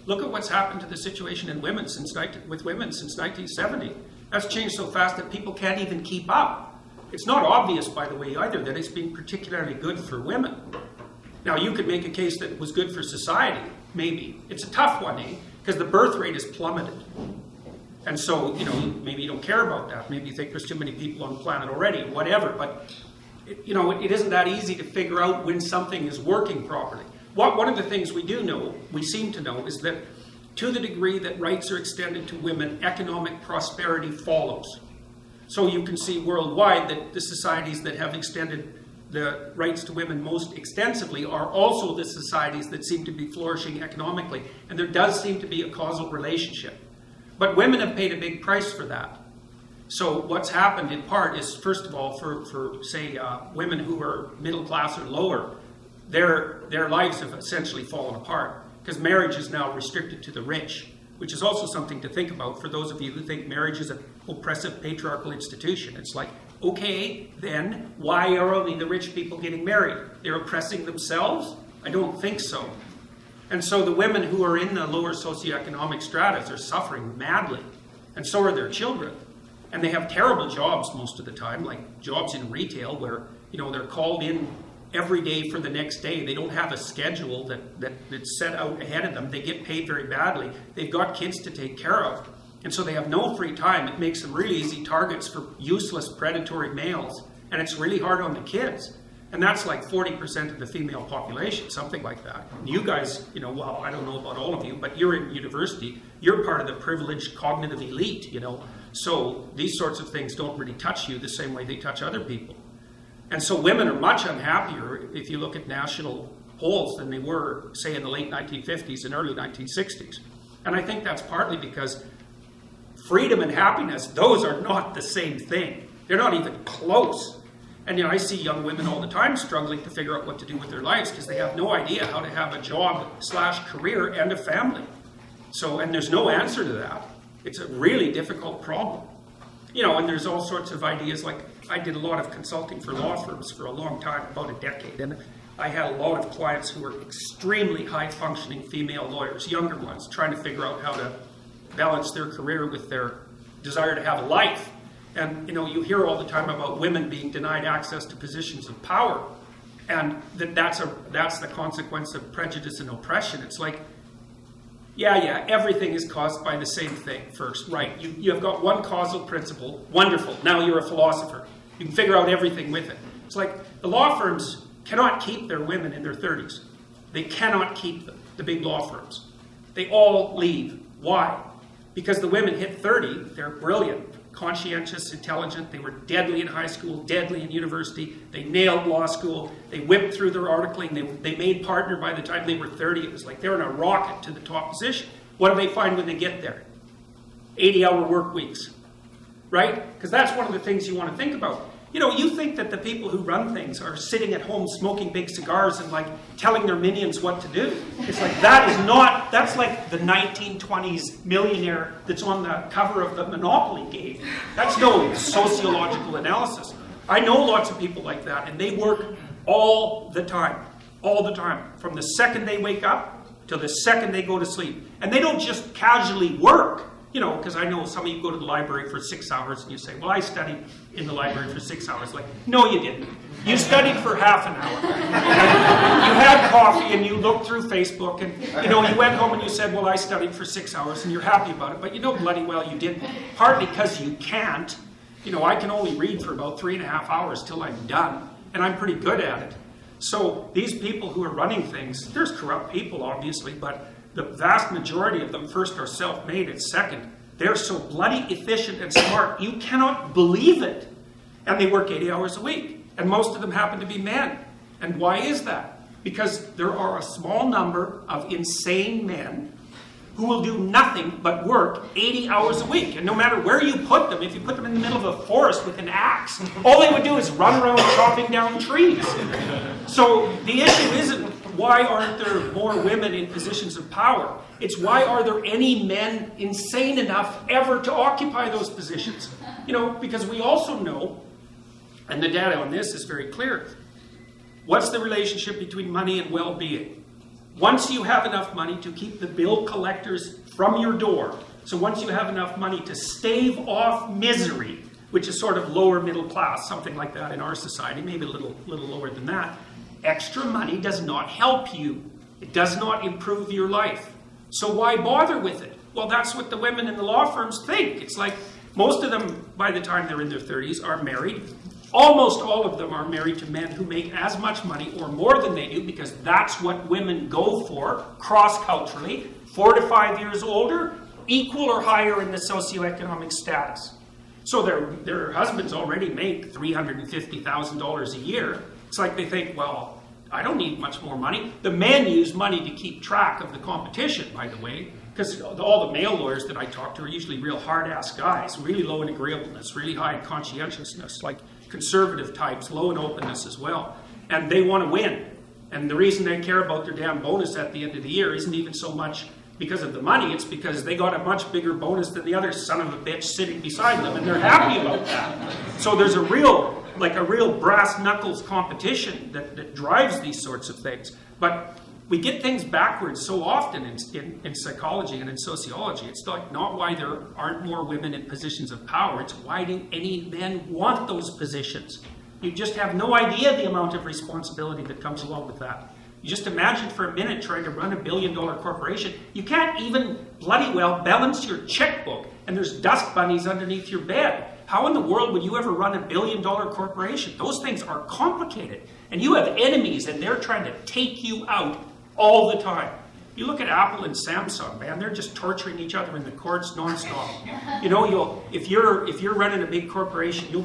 look at what's happened to the situation with women since 1970. That's changed so fast that people can't even keep up. It's not obvious, by the way, either, that it's been particularly good for women. Now, you could make a case that it was good for society, maybe. It's a tough one, because the birth rate has plummeted. And so, maybe you don't care about that. Maybe you think there's too many people on the planet already, whatever. But, it isn't that easy to figure out when something is working properly. One of the things we seem to know, is that to the degree that rights are extended to women, economic prosperity follows. So you can see worldwide that the societies that have extended the rights to women most extensively are also the societies that seem to be flourishing economically. And there does seem to be a causal relationship. But women have paid a big price for that. So what's happened in part is, first of all, for say, women who are middle class or lower, their lives have essentially fallen apart because marriage is now restricted to the rich, which is also something to think about for those of you who think marriage is an oppressive patriarchal institution. It's like, okay, then why are only the rich people getting married? They're oppressing themselves? I don't think so. And so the women who are in the lower socioeconomic stratas are suffering madly, and so are their children. And they have terrible jobs most of the time, like jobs in retail where, they're called in every day for the next day. They don't have a schedule that's set out ahead of them. They get paid very badly. They've got kids to take care of. And so they have no free time. It makes them really easy targets for useless predatory males. And it's really hard on the kids. And that's like 40% of the female population, something like that. And you guys, well, I don't know about all of you, but you're in university. You're part of the privileged cognitive elite, So these sorts of things don't really touch you the same way they touch other people. And so women are much unhappier if you look at national polls than they were, say, in the late 1950s and early 1960s. And I think that's partly because freedom and happiness, those are not the same thing. They're not even close. And I see young women all the time struggling to figure out what to do with their lives because they have no idea how to have a job/career and a family. So, and there's no answer to that. It's a really difficult problem. And there's all sorts of ideas, like I did a lot of consulting for law firms for a long time, about a decade. And I had a lot of clients who were extremely high-functioning female lawyers, younger ones, trying to figure out how to balance their career with their desire to have a life. And, you hear all the time about women being denied access to positions of power. And that's the consequence of prejudice and oppression. It's like, yeah, everything is caused by the same thing first. Right, you have got one causal principle. Wonderful. Now you're a philosopher. You can figure out everything with it. It's like the law firms cannot keep their women in their 30s. They cannot keep them, the big law firms. They all leave. Why? Because the women hit 30, they're brilliant, conscientious, intelligent. They were deadly in high school, deadly in university. They nailed law school. They whipped through their articling. They made partner by the time they were 30. It was like they were in a rocket to the top position. What do they find when they get there? 80-hour work weeks, right? Because that's one of the things you want to think about. You think that the people who run things are sitting at home smoking big cigars and telling their minions what to do. It's like that's like the 1920s millionaire that's on the cover of the Monopoly game. That's no sociological analysis. I know lots of people like that, and they work all the time, from the second they wake up till the second they go to sleep. And they don't just casually work. Because I know some of you go to the library for 6 hours and you say, well, I studied in the library for 6 hours. Like, no, you didn't. You studied for half an hour. You had coffee and you looked through Facebook and, you went home and you said, well, I studied for 6 hours and you're happy about it. But you know bloody well you didn't. Partly because you can't. I can only read for about 3.5 hours till I'm done. And I'm pretty good at it. So these people who are running things, there's corrupt people, obviously, but the vast majority of them, first, are self-made, and second, they're so bloody efficient and smart, you cannot believe it. And they work 80 hours a week. And most of them happen to be men. And why is that? Because there are a small number of insane men who will do nothing but work 80 hours a week. And no matter where you put them, if you put them in the middle of a forest with an axe, all they would do is run around chopping down trees. So the issue isn't why aren't there more women in positions of power? It's why are there any men insane enough ever to occupy those positions? Because we also know, and the data on this is very clear, what's the relationship between money and well-being? Once you have enough money to keep the bill collectors from your door, so once you have enough money to stave off misery, which is sort of lower middle class, something like that in our society, maybe a little lower than that, extra money does not help you. It does not improve your life. So why bother with it? Well, that's what the women in the law firms think. It's like most of them, by the time they're in their 30s, are married. Almost all of them are married to men who make as much money or more than they do, because that's what women go for cross-culturally. 4 to 5 years older, equal or higher in the socioeconomic status. So their husbands already make $350,000 a year. It's like they think, well, I don't need much more money. The men use money to keep track of the competition, by the way, because all the male lawyers that I talk to are usually real hard-ass guys, really low in agreeableness, really high in conscientiousness, like conservative types, low in openness as well. And they want to win. And the reason they care about their damn bonus at the end of the year isn't even so much because of the money, it's because they got a much bigger bonus than the other son of a bitch sitting beside them, and they're happy about that. So there's a real brass knuckles competition that drives these sorts of things. But we get things backwards so often in psychology and in sociology. It's like not why there aren't more women in positions of power, it's why do any men want those positions? You just have no idea the amount of responsibility that comes along with that. You just imagine for a minute trying to run $1 billion corporation. You can't even bloody well balance your checkbook, and there's dust bunnies underneath your bed. How in the world would you ever run $1 billion corporation? Those things are complicated. And you have enemies, and they're trying to take you out all the time. You look at Apple and Samsung, man, they're just torturing each other in the courts nonstop. You know, if you're running a big corporation, you'll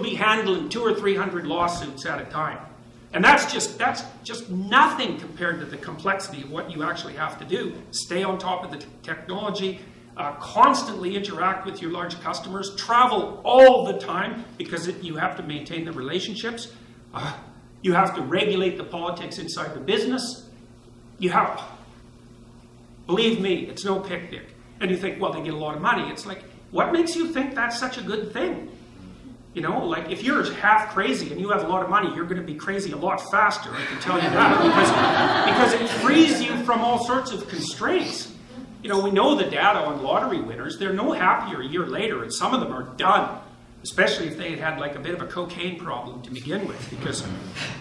be handling 200 or 300 lawsuits at a time. And that's just nothing compared to the complexity of what you actually have to do. Stay on top of the technology, constantly interact with your large customers, travel all the time because you have to maintain the relationships. You have to regulate the politics inside the business. Believe me, it's no picnic. And you think, well, they get a lot of money. It's like, what makes you think that's such a good thing? You know, like if you're half crazy and you have a lot of money, you're going to be crazy a lot faster, I can tell you that, because it frees you from all sorts of constraints. You know, we know the data on lottery winners. They're no happier a year later, and some of them are done, especially if they had like a bit of a cocaine problem to begin with, because,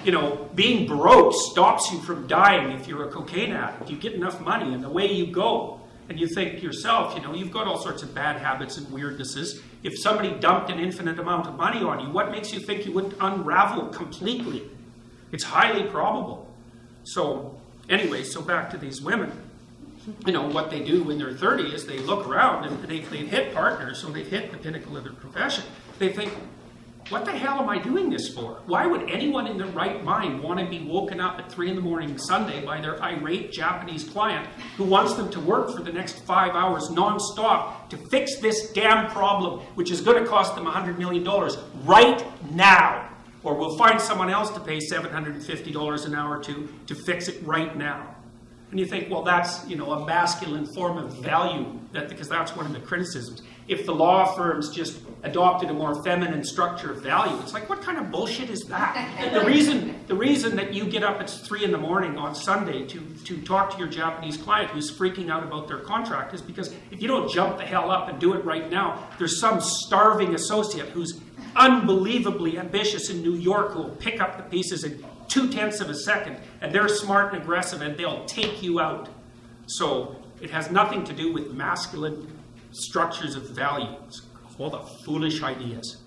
you know, being broke stops you from dying if you're a cocaine addict. You get enough money and away you go. And you think to yourself, you know, you've got all sorts of bad habits and weirdnesses. If somebody dumped an infinite amount of money on you, what makes you think you wouldn't unravel completely? It's highly probable. So anyway, so back to these women. You know, what they do when they're 30 is they look around and they've hit partners, so they've hit the pinnacle of their profession. They think, what the hell am I doing this for? Why would anyone in their right mind want to be woken up at 3 a.m. Sunday by their irate Japanese client who wants them to work for the next 5 hours nonstop to fix this damn problem, which is going to cost them $100 million right now? Or we'll find someone else to pay $750 an hour to fix it right now. And you think, well, that's, you know, a masculine form of value, because that's one of the criticisms. If the law firms just adopted a more feminine structure of value, it's like, what kind of bullshit is that? The reason that you get up at 3 a.m. on Sunday to talk to your Japanese client who's freaking out about their contract is because if you don't jump the hell up and do it right now, there's some starving associate who's unbelievably ambitious in New York who will pick up the pieces in 0.2 of a second, and they're smart and aggressive, and they'll take you out. So it has nothing to do with masculine structures of value. It's all the foolish ideas.